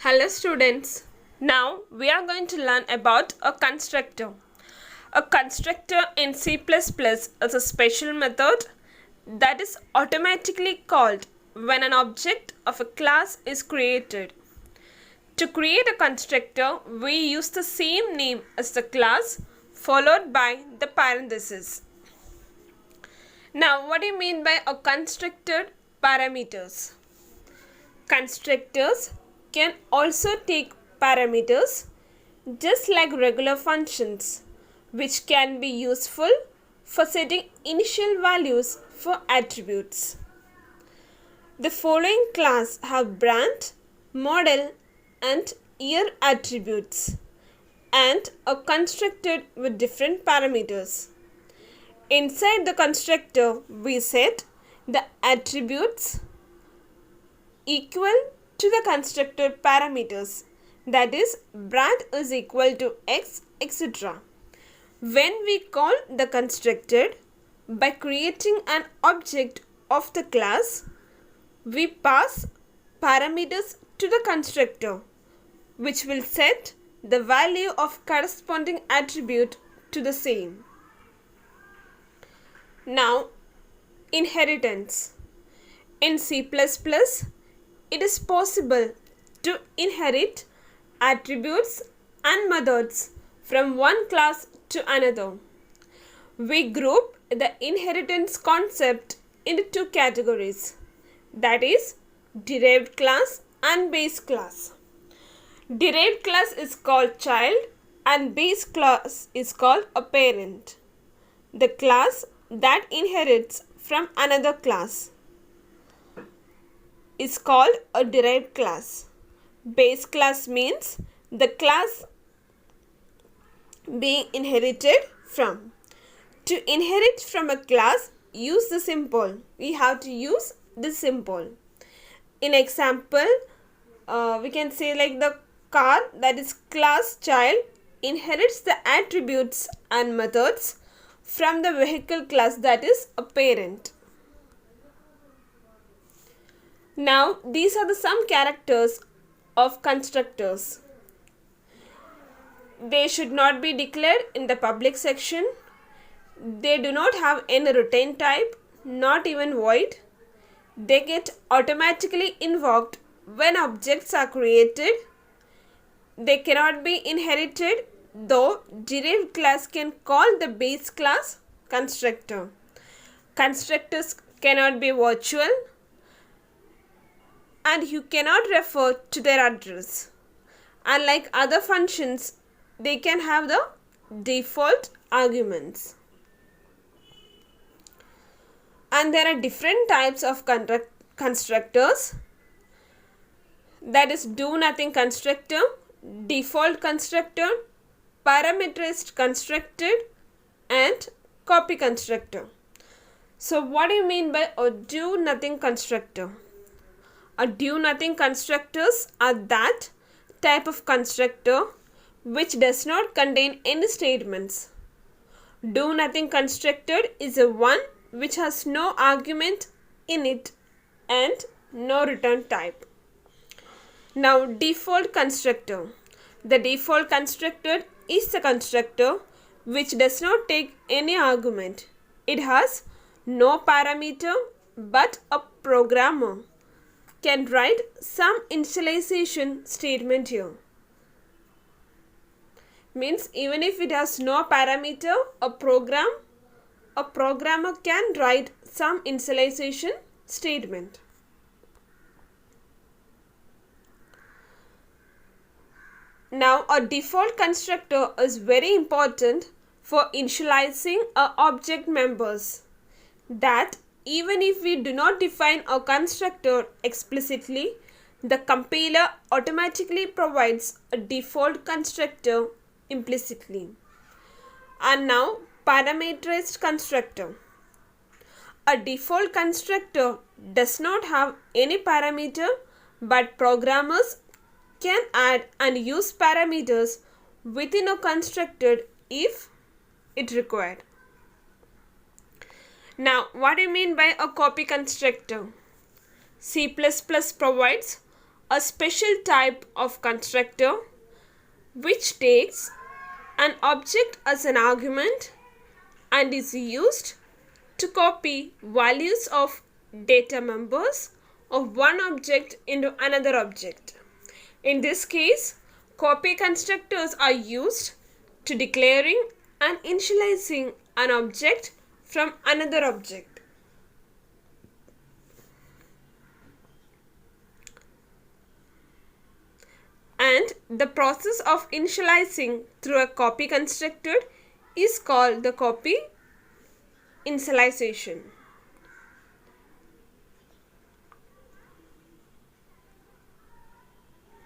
Hello students. Now we are going to learn about a constructor. A constructor in C++ is a special method that is automatically called when an object of a class is created. To create a constructor, we use the same name as the class followed by the parenthesis. Now what do you mean by a constructor parameters? Constructors can also take parameters just like regular functions, which can be useful for setting initial values for attributes. The following class have brand, model and year attributes and are constructed with different parameters. Inside the constructor, we set the attributes equal to the constructor parameters, that is brand is equal to x, etc. When we call the constructor by creating an object of the class, we pass parameters to the constructor which will set the value of corresponding attribute to the same. Now, inheritance. In C++, it is possible to inherit attributes and methods from one class to another. We group the inheritance concept into two categories, that is derived class and base class. Derived class is called child and base class is called a parent. The class that inherits from another class is called a derived class. Base class means the class being inherited from. To inherit from a class, use the symbol. We have to use the symbol. In example, we can say like the car, that is class child, inherits the attributes and methods from the vehicle class, that is a parent. Now, these are the some characters of constructors. They should not be declared in the public section. They do not have any retain type, not even void. They get automatically invoked when objects are created. They cannot be inherited, though derived class can call the base class constructor. Constructors cannot be virtual, and you cannot refer to their address. Unlike other functions, they can have the default arguments. And there are different types of constructors, that is do nothing constructor, default constructor, parameterized constructor and copy constructor. So what do you mean by a do nothing constructor? A do-nothing constructors are that type of constructor which does not contain any statements. Do-nothing constructor is a one which has no argument in it and no return type. Now, default constructor. The default constructor is the constructor which does not take any argument. It has no parameter, but a programmer can write some initialization statement here. Means even if it has no parameter, a programmer can write some initialization statement. Now a default constructor is very important for initializing our object members, that even if we do not define a constructor explicitly, the compiler automatically provides a default constructor implicitly. And now, parameterized constructor. A default constructor does not have any parameter, but programmers can add and use parameters within a constructor if it required. Now, what do you mean by a copy constructor? C++ provides a special type of constructor which takes an object as an argument and is used to copy values of data members of one object into another object. In this case, copy constructors are used to declaring and initializing an object from another object. And the process of initializing through a copy constructor is called the copy initialization.